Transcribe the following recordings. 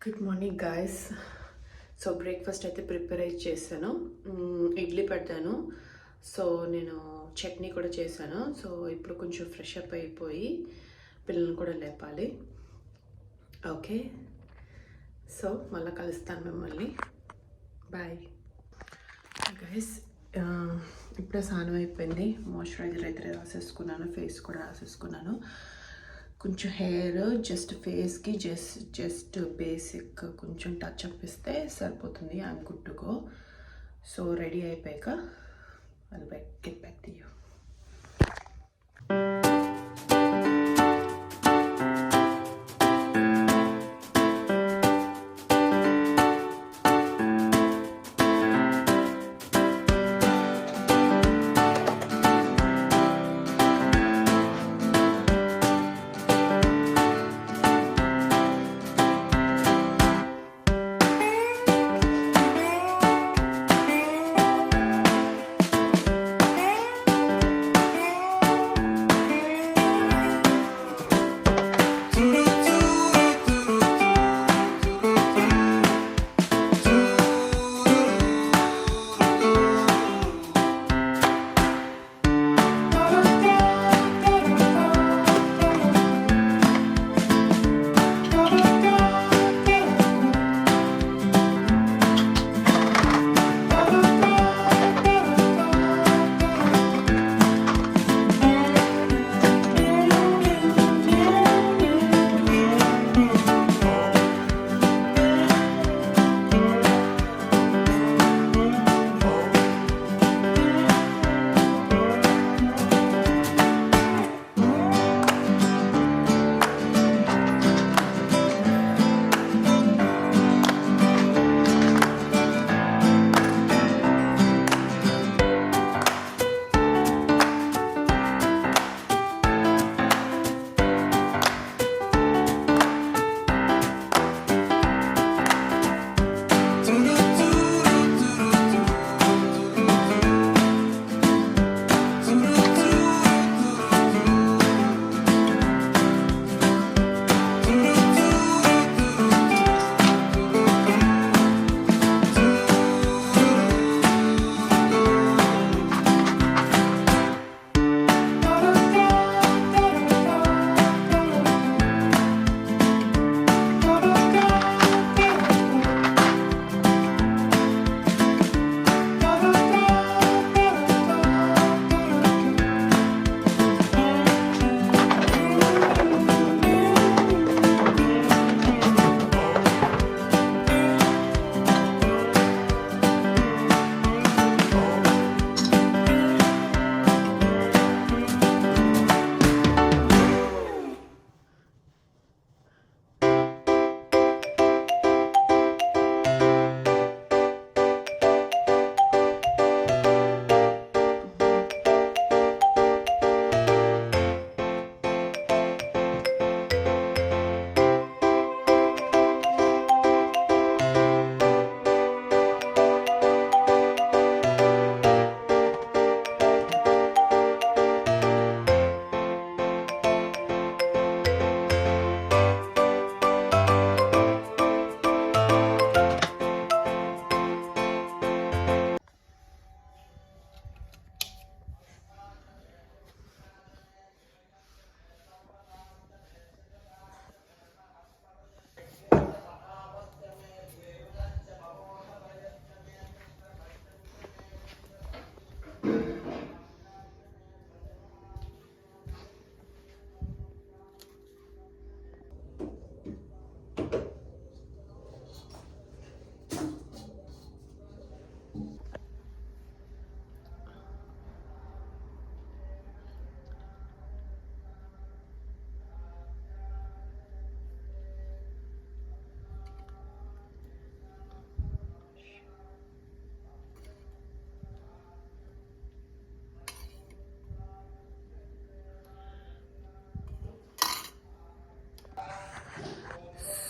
Good morning guys. So breakfast అయితే prepare అయి చేశాను. ఇడ్లీ పెట్టాను. సో నేను చట్నీ కూడా చేశాను. సో ఇప్పుడు కొంచెం ఫ్రెష్ అప్ అయిపోయి పిల్లల్ని కూడా లేపాలి. ఓకే, సో మళ్ళీ కలుస్తాను మిమ్మల్ని. Bye guys. ఇప్పుడే స్నానం అయిపోయింది. మాయిశ్చరైజర్ అయితే రాసేసుకున్నాను, ఫేస్ కూడా రాసేసుకున్నాను. కొంచెం హెయిర్ జస్ట్ ఫేస్కి జస్ట్ బేసిక్ కొంచెం టచ్ అప్ ఇస్తే సరిపోతుంది. I'm good to go. So ready అయిపోయాక get back to you.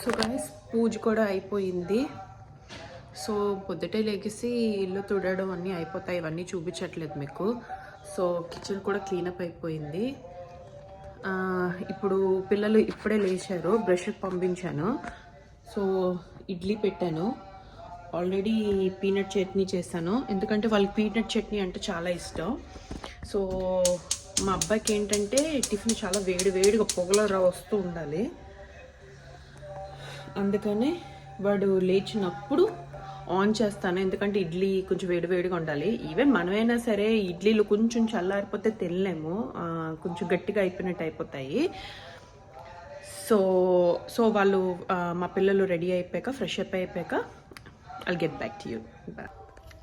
So guys, పూజ కూడా అయిపోయింది. సో పొద్దుటే లెగిసి ఇల్లు తుడవడం అన్నీ అయిపోతాయి. ఇవన్నీ చూపించట్లేదు మీకు. సో కిచెన్ కూడా క్లీనప్ అయిపోయింది. ఇప్పుడు పిల్లలు ఇప్పుడే లేచారు, బ్రష్కి పంపించాను. సో ఇడ్లీ పెట్టాను. ఆల్రెడీ పీనట్ చట్నీ చేశాను, ఎందుకంటే వాళ్ళకి పీనట్ చట్నీ అంటే చాలా ఇష్టం. సో మా అబ్బాయికి ఏంటంటే టిఫిన్ చాలా వేడిగా పొగల వస్తూ ఉండాలి. అందుకనే వాడు లేచినప్పుడు ఆన్ చేస్తాను, ఎందుకంటే ఇడ్లీ కొంచెం వేడిగా ఉండాలి. ఈవెన్ మనమైనా సరే ఇడ్లీలు కొంచెం చల్లారిపోతే తినలేము, కొంచెం గట్టిగా అయిపోయినట్టు అయిపోతాయి. సో వాళ్ళు మా పిల్లలు రెడీ అయిపోయాక ఫ్రెష్ అప్ అయిపోయాక I'll get back to you.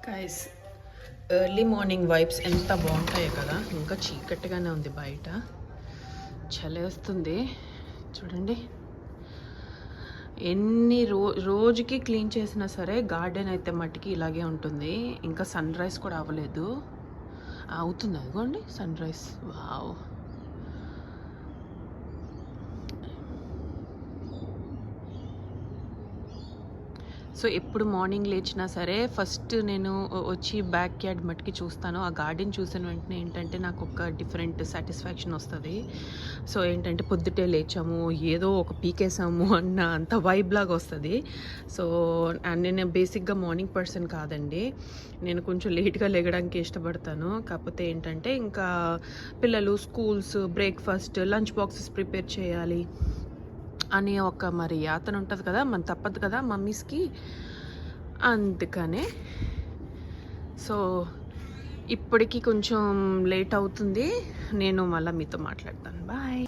Guys, early morning vibes ఎంత బాగుంటాయో కదా. ఇంకా చీకటిగానే ఉంది బయట, చలేస్తుంది. చూడండి ఎన్ని రోజుకి క్లీన్ చేసినా సరే గార్డెన్ అయితే మట్టికి ఇలాగే ఉంటుంది. ఇంకా సన్ రైజ్ కూడా అవ్వలేదు, అవుతుంది అదిగోండి సన్ రైజ్. వావ్. సో ఎప్పుడు మార్నింగ్ లేచినా సరే ఫస్ట్ నేను వచ్చి బ్యాక్ యార్డ్ మట్టికి చూస్తాను. ఆ గార్డెన్ చూసిన వెంటనే ఏంటంటే నాకు ఒక డిఫరెంట్ సాటిస్ఫాక్షన్ వస్తుంది. సో ఏంటంటే పొద్దుటే లేచాము, ఏదో ఒక పీకేసాము అన్న అంత వైబ్ లాగా వస్తుంది. సో నేను బేసిక్గా మార్నింగ్ పర్సన్ కాదండి, నేను కొంచెం లేట్గా లేగడానికి ఇష్టపడతాను. కాకపోతే ఏంటంటే ఇంకా పిల్లలు schools, breakfast, lunch boxes prepare చేయాలి అని ఒక మరి యాతన ఉంటుంది కదా, మన తప్పదు కదా మమ్మీస్కి. అందుకనే సో ఇప్పటికి కొంచెం లేట్ అవుతుంది. నేను మళ్ళీ మీతో మాట్లాడతాను. బాయ్.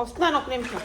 వస్తున్నాను, ఒక నిమిషం.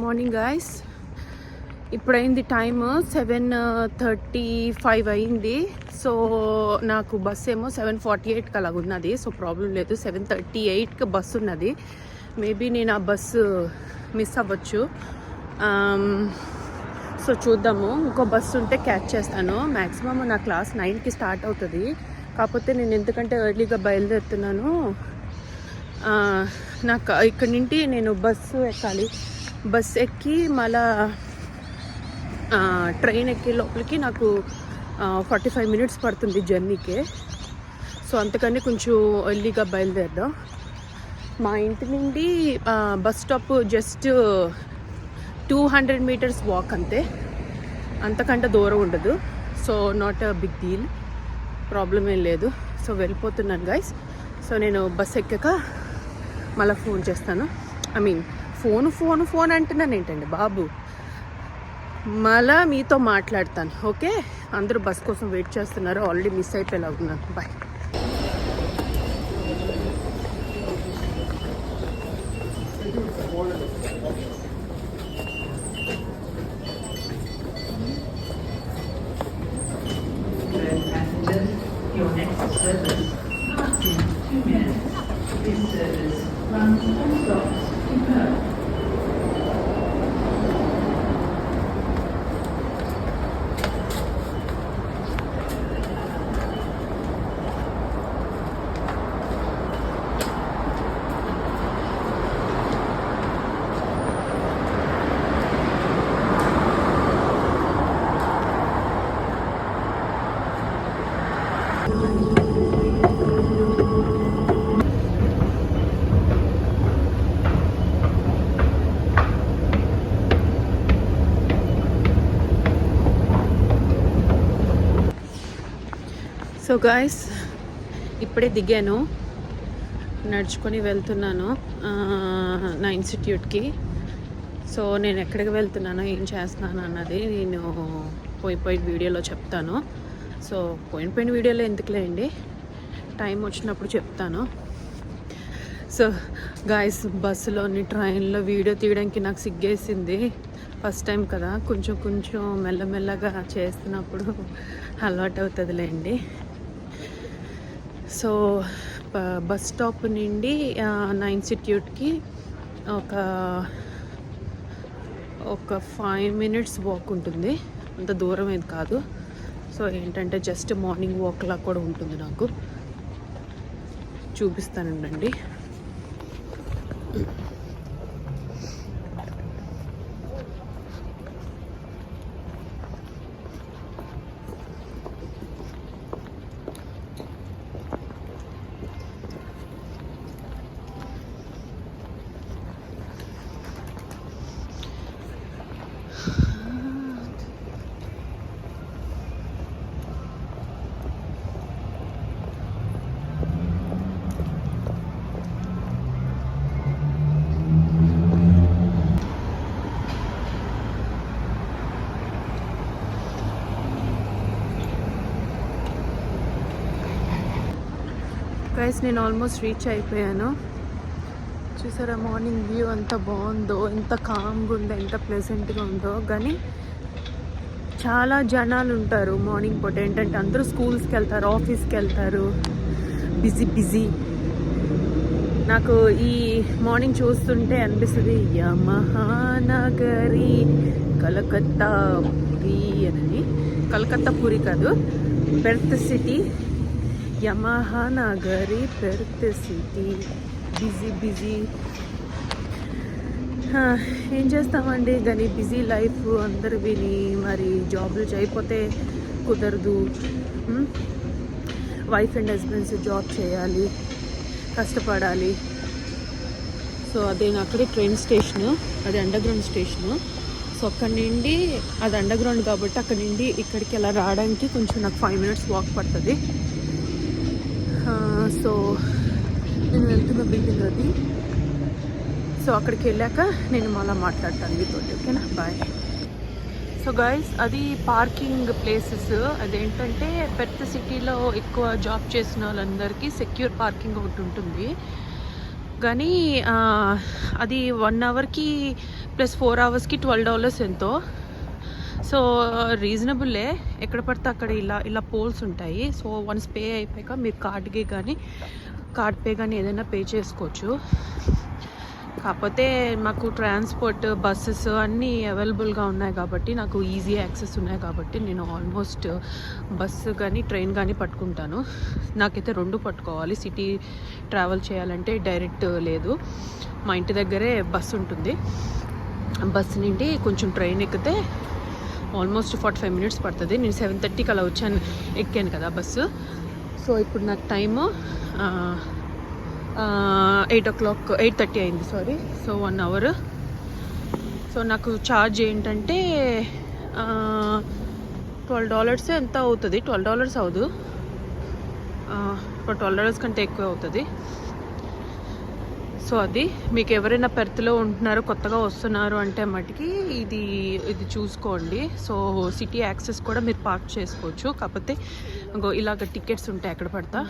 మార్నింగ్ గాయస్, ఇప్పుడైంది టైమ్ 7:35 అయింది. సో నాకు బస్సు ఏమో 7:48కి అలాగ ఉన్నది. సో ప్రాబ్లం లేదు, 7:38కి బస్సు ఉన్నది. మేబీ నేను ఆ బస్సు మిస్ అవ్వచ్చు. సో చూద్దాము, ఇంకో బస్సు ఉంటే క్యాచ్ చేస్తాను. మ్యాక్సిమమ్ నా క్లాస్ 9కి స్టార్ట్ అవుతుంది. కాకపోతే నేను ఎందుకంటే ఎర్లీగా బయలుదేరుతున్నాను, నాకు ఇక్కడి నుండి నేను బస్సు ఎక్కాలి. బస్ ఎక్కి మళ్ళా ట్రైన్ ఎక్కే లోపలికి నాకు 45 మినిట్స్ పడుతుంది జర్నీకే. సో అంతకని కొంచెం ఎర్లీగా బయలుదేరదాం. మా ఇంటి నుండి bus stop just 200 metres walk, అంతే, అంతకంటే దూరం ఉండదు. So not a big deal, problem ఏం లేదు. సో వెళ్ళిపోతున్నాను గైస్. సో నేను బస్ ఎక్కాక మళ్ళీ ఫోన్ చేస్తాను. ఐ మీన్ ఫోన్ అంటున్నాను ఏంటండి బాబు, మళ్ళా మీతో మాట్లాడతాను. ఓకే, అందరూ బస్ కోసం వెయిట్ చేస్తున్నారు, ఆల్రెడీ మిస్ అయిపోయేలా ఉన్నాను. Bye. Your next service starts in 2 minutes. This service runs all stops to Perth. So guys ఇప్పుడే దిగాను, నడుచుకొని వెళ్తున్నాను నా ఇన్స్టిట్యూట్కి. సో నేను ఎక్కడికి వెళ్తున్నానో ఏం చేస్తున్నాను అన్నది నేను పోయి వీడియోలో చెప్తాను. సో పోయిన వీడియోలో ఎందుకులేండి, టైం వచ్చినప్పుడు చెప్తాను. సో గాయస్ బస్సులోని ట్రైన్లో వీడియో తీయడానికి నాకు సిగ్గేసింది. ఫస్ట్ టైం కదా, కొంచెం మెల్లమెల్లగా చేస్తున్నప్పుడు అలవాటు అవుతుందిలేండి. సో బస్ స్టాప్ నుండి నా ఇన్స్టిట్యూట్కి ఒక 5 minutes వాక్ ఉంటుంది, అంత దూరం ఏది కాదు. సో ఏంటంటే జస్ట్ మార్నింగ్ వాక్లా కూడా ఉంటుంది. నాకు చూపిస్తానండి. గైస్ నేను ఆల్మోస్ట్ రీచ్ అయిపోయాను. చూసారా మార్నింగ్ వ్యూ ఎంత బాగుందో, ఎంత కామ్గా ఉందో, ఎంత ప్లెజెంట్గా ఉందో. కానీ చాలా జనాలు ఉంటారు మార్నింగ్ పూట. ఏంటంటే అందరూ స్కూల్స్కి వెళ్తారు, ఆఫీస్కి వెళ్తారు, బిజీ. నాకు ఈ మార్నింగ్ చూస్తుంటే అనిపిస్తుంది యమహానగరి కలకత్తా పురి అని. కలకత్తా పురి కాదు, Perth city. Yamaha Nagari Perth city. Busy. ఏం చేస్తామండి, కానీ బిజీ లైఫ్ అందరు విని మరి జాబ్లు చేయకపోతే కుదరదు. వైఫ్ అండ్ హస్బెండ్స్ జాబ్ చేయాలి, కష్టపడాలి. సో అదే అక్కడే ట్రైన్ స్టేషను, అది అండర్గ్రౌండ్ స్టేషను. సో అక్కడి నుండి, అది అండర్గ్రౌండ్ కాబట్టి అక్కడి నుండి ఇక్కడికి అలా రావడానికి కొంచెం నాకు 5 minutes వాక్ పడుతుంది. సో నేను వెళ్తున్న బిల్డింగ్ అది. సో అక్కడికి వెళ్ళాక నేను మళ్ళీ మాట్లాడతాను మీతో. ఓకేనా, బాయ్. సో గైస్ అది పార్కింగ్ ప్లేసెస్. అదేంటంటే పెద్ద సిటీలో ఎక్కువ జాబ్ చేసిన వాళ్ళందరికీ సెక్యూర్ పార్కింగ్ ఒకటి ఉంటుంది. కానీ అది 1 hourకి ప్లస్ 4 hours $12 ఎంతో. సో రీజనబుల్లే, ఎక్కడ పడితే అక్కడ ఇలా పోల్స్ ఉంటాయి. సో వన్స్ పే అయిపోయాక మీరు కార్డ్ పే కానీ ఏదైనా పే చేసుకోవచ్చు. కాకపోతే మాకు ట్రాన్స్పోర్ట్ బస్సెస్ అన్నీ అవైలబుల్గా ఉన్నాయి కాబట్టి, నాకు ఈజీ యాక్సెస్ ఉన్నాయి కాబట్టి నేను ఆల్మోస్ట్ బస్సు కానీ ట్రైన్ కానీ పట్టుకుంటాను. నాకైతే 2 పట్టుకోవాలి. సిటీ ట్రావెల్ చేయాలంటే డైరెక్ట్ లేదు, మా ఇంటి దగ్గరే బస్సు ఉంటుంది. బస్సు నుండి కొంచెం ట్రైన్ ఎక్కితే ఆల్మోస్ట్ 45 minutes పడుతుంది. నేను 7:30కి అలా ఎక్కాను కదా బస్సు. సో ఇప్పుడు నాకు టైము 8:30 అయింది, సారీ. So 1 hour. సో నాకు ఛార్జ్ ఏంటంటే $12 ఎంత అవుతుంది, $12 అవ్వదు, ఇప్పుడు $12 కంటే ఎక్కువ అవుతుంది. సో అది మీకు ఎవరైనా పెర్త్లో ఉంటున్నారు, కొత్తగా వస్తున్నారు అంటే మటుకి ఇది చూసుకోండి. సో సిటీ యాక్సెస్ కూడా మీరు పార్క్ చేసుకోవచ్చు. కాకపోతే ఇలాగ టికెట్స్ ఉంటాయి ఎక్కడ పడతా,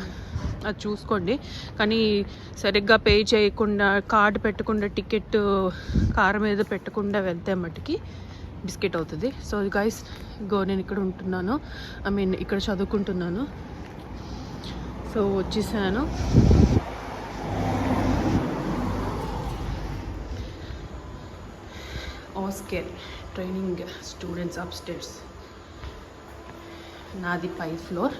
అది చూసుకోండి. కానీ సరిగ్గా పే చేయకుండా, కార్డు పెట్టకుండా, టికెట్ కారు మీద పెట్టకుండా వెళ్తే మటుకి బిస్కెట్ అవుతుంది. సో గైస్ నేను ఇక్కడ ఉంటున్నాను, ఇక్కడ చదువుకుంటున్నాను. సో వచ్చేసాను. ఆస్కేర్ ట్రైనింగ్ స్టూడెంట్స్ అప్స్టేర్స్. నాది 5th floor.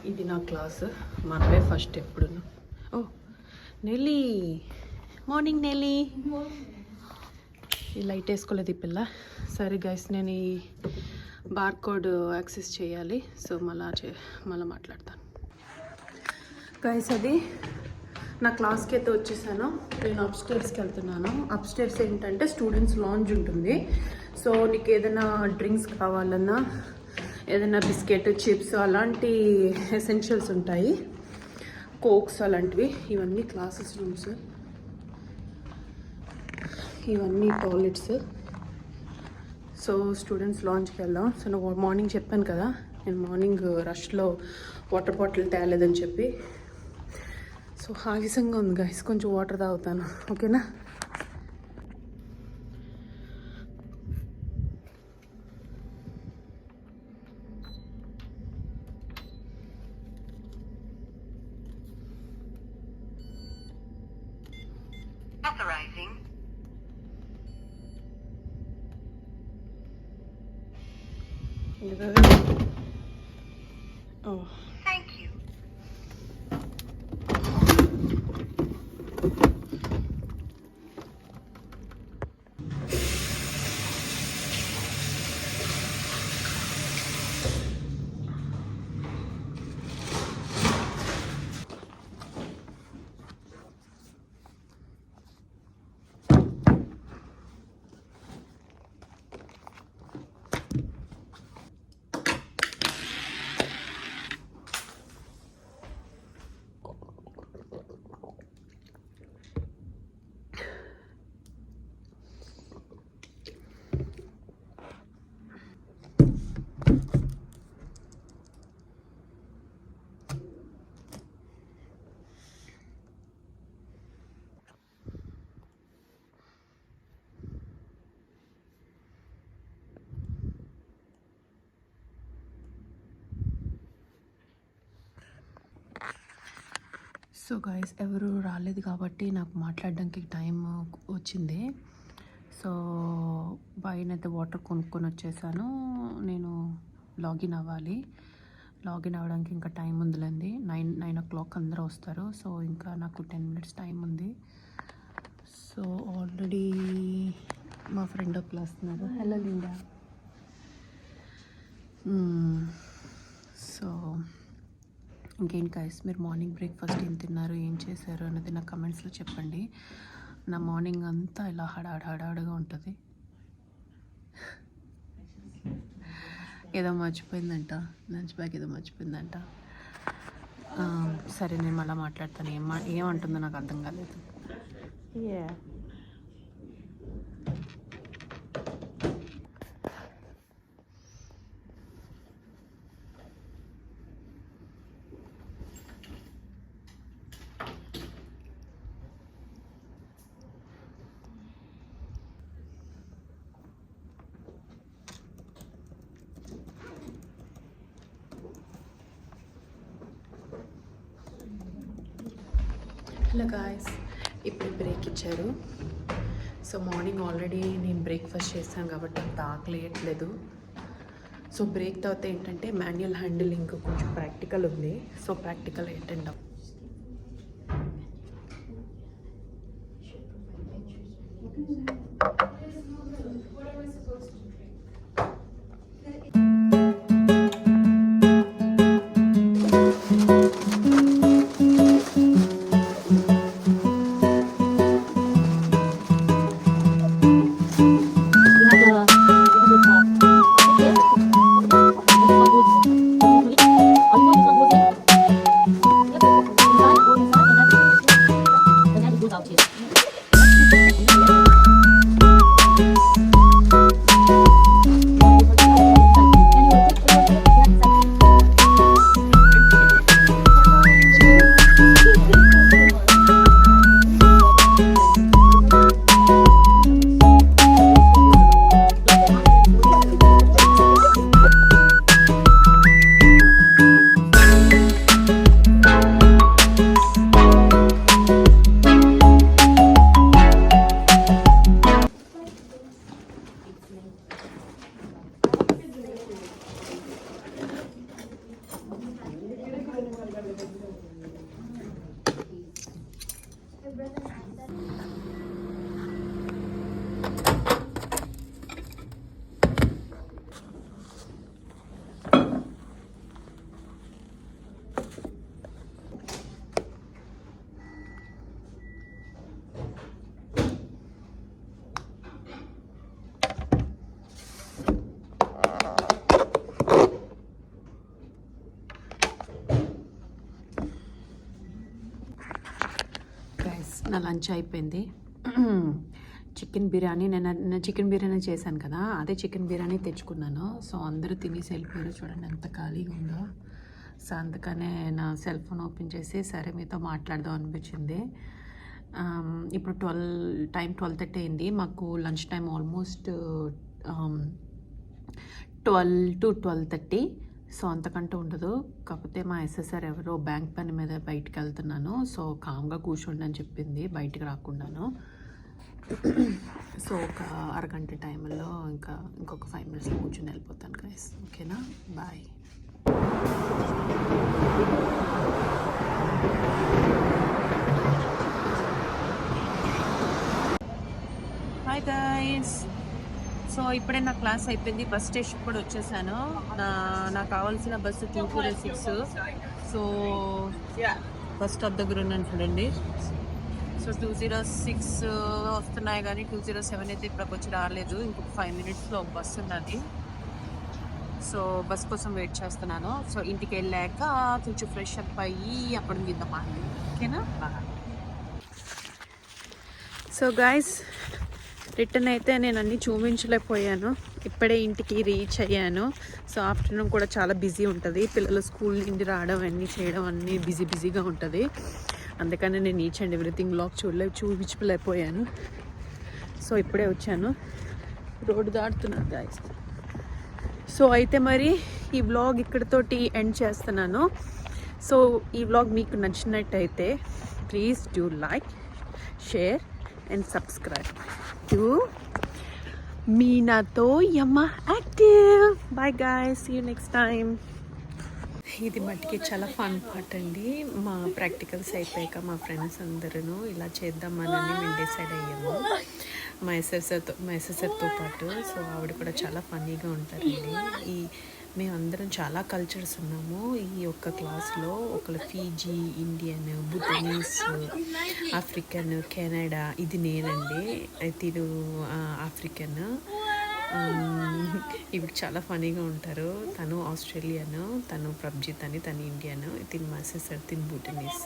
ఇది నా క్లాసు, మనమే ఫస్ట్ ఎప్పుడు. ఓ నెల్లీ, మార్నింగ్ నెల్లీ. ఈ లైట్ వేసుకోలేదు ఈ పిల్ల. సరే గైస్, నేను ఈ బార్కోడ్ యాక్సెస్ చేయాలి. సో మళ్ళీ మాట్లాడతాను గైస్. అది నా క్లాస్కి అయితే వచ్చేసాను. నేను అప్స్టేర్స్కి వెళ్తున్నాను. అప్స్టేర్స్ ఏంటంటే స్టూడెంట్స్ లాంజ్ ఉంటుంది. సో నీకు ఏదైనా డ్రింక్స్ కావాలన్నా, ఏదైనా బిస్కెట్ చిప్స్ అలాంటి ఎసెన్షియల్స్ ఉంటాయి, కోక్స్ అలాంటివి. ఇవన్నీ క్లాసెస్ రూమ్స్, ఇవన్నీ టాయిలెట్స్. సో స్టూడెంట్స్ లాంచ్కి వెళ్దాం. సో నేను మార్నింగ్ చెప్పాను కదా, నేను మార్నింగ్ రష్లో వాటర్ బాటిల్ తేలేదని చెప్పి. సో ఆలస్యంగా ఉంది గైస్, కొంచెం వాటర్ తాగుతాను, ఓకేనా? Authorizing. Oh. Thank you. So guys ఎవరు రాలేదు కాబట్టి నాకు మాట్లాడడానికి టైం వచ్చింది. సో పైనైతే వాటర్ కొనుక్కొని వచ్చేసాను. నేను లాగిన్ అవ్వాలి. లాగిన్ అవ్వడానికి ఇంకా టైం ఉందిలేండి. 9 o'clock అందరూ వస్తారు. సో ఇంకా నాకు 10 minutes టైం ఉంది. సో ఆల్రెడీ మా ఫ్రెండ్ ఒకరు వస్తున్నారు. Hello Linda. సో ఇంకేం గైస్, మీరు మార్నింగ్ బ్రేక్ఫాస్ట్ ఏం తిన్నారు, ఏం చేశారు అన్నది నా కమెంట్స్లో చెప్పండి. నా మార్నింగ్ అంతా ఇలా హడాడుగా ఉంటుంది. ఏదో మర్చిపోయిందంట, లంచ్ బ్యాగ్ ఏదో మర్చిపోయిందంట. సరే నేను మళ్ళీ మాట్లాడతాను. ఏమంటుందో నాకు అర్థం కాలేదు. హలో గాయస్, ఇప్పుడు బ్రేక్ ఇచ్చారు. సో మార్నింగ్ ఆల్రెడీ నేను బ్రేక్ఫాస్ట్ చేశాను కాబట్టి అంత ఆకలియట్లేదు. సో బ్రేక్ తర్వాత ఏంటంటే మాన్యువల్ హ్యాండిలింగ్ కొంచెం ప్రాక్టికల్ ఉంది. సో ప్రాక్టికల్ అటెండ్ అవ్వ. నా లంచ్ అయిపోయింది. చికెన్ బిర్యానీ నేను చికెన్ బిర్యానీ చేశాను కదా, అదే చికెన్ బిర్యానీ తెచ్చుకున్నాను. సో అందరూ తినేసి వెళ్ళిపోయారు. చూడండి ఎంత ఖాళీగా ఉందో. సో అందుకనే నా సెల్ ఫోన్ ఓపెన్ చేసి సరే మీతో మాట్లాడదాం అనిపించింది. ఇప్పుడు 12:30 అయింది. మాకు lunch time almost 12 to 12:30. So అంతకంటే ఉండదు. కాకపోతే మా ఎస్ఎస్ఆర్ ఎవరో బ్యాంక్ పని మీద బయటికి వెళ్తున్నాను, సో కామ్గా కూర్చోండి అని చెప్పింది, బయటికి రాకుండాను. సో ఒక అరగంట టైంలో ఇంకొక 5 minutesలో కూర్చొని వెళ్ళిపోతాను గైస్. ఓకేనా, బాయ్. Hi guys. సో ఇప్పుడే నా క్లాస్ అయిపోయింది. బస్ స్టేషన్ కూడా వచ్చేసాను. నాకు కావాల్సిన బస్సు 206. సో బస్ స్టాప్ దగ్గర ఉన్నాను చూడండి. సో 206 వస్తున్నాయి కానీ 207 అయితే ఇప్పటికి వచ్చి రాలేదు. ఇంకొక 5 minutesలో బస్సు ఉన్నది. సో బస్ కోసం వెయిట్ చేస్తున్నాను. సో ఇంటికి వెళ్ళాక కొంచెం ఫ్రెష్ అప్ అయ్యి అప్పుడు గిద్దామా, ఓకేనా. సో గైస్, రిటర్న్ అయితే నేను అన్నీ చూపించలేకపోయాను. ఇప్పుడే ఇంటికి రీచ్ అయ్యాను. సో ఆఫ్టర్నూన్ కూడా చాలా బిజీ ఉంటుంది. పిల్లలు స్కూల్ నుండి రావడం అన్నీ చేయడం అన్నీ బిజీగా ఉంటుంది. అందుకని నేను ఈచ్ అండ్ ఎవ్రీథింగ్ వ్లాగ్ చూపించలేకపోయాను. సో ఇప్పుడే వచ్చాను, రోడ్డు దాటుతున్నాను గైస్. సో అయితే మరి ఈ వ్లాగ్ ఇక్కడితోటి ఎండ్ చేస్తున్నాను. సో ఈ వ్లాగ్ మీకు నచ్చినట్టయితే please do like, share and subscribe to మీనాతో యమ్మ active. Bye guys, see you next time. ఇది మట్టికి చాలా ఫన్ పార్ట్ అండి. మా ప్రాక్టికల్స్ అయిపోయాక మా ఫ్రెండ్స్ అందరూ ఇలా చేద్దామని మేము డిసైడ్ అయ్యాము, మా ఎస్ఎస్ఆర్తో పాటు. సో ఆవిడ కూడా చాలా ఫన్నీగా ఉంటారండి. మేమందరం చాలా కల్చర్స్ ఉన్నాము ఈ ఒక్క క్లాస్లో. ఒకళ్ళు ఫీజీ, ఇండియన్, భూటనీస్, ఆఫ్రికన్, కెనడా. ఇది నేనండి, తిను ఆఫ్రికన్. ఇప్పుడు చాలా ఫనీగా ఉంటారు. తను ఆస్ట్రేలియన్, తను ప్రభజిత్ అని, తను ఇండియన్, తిను మా సిస్టర్, తిను భూటనీస్.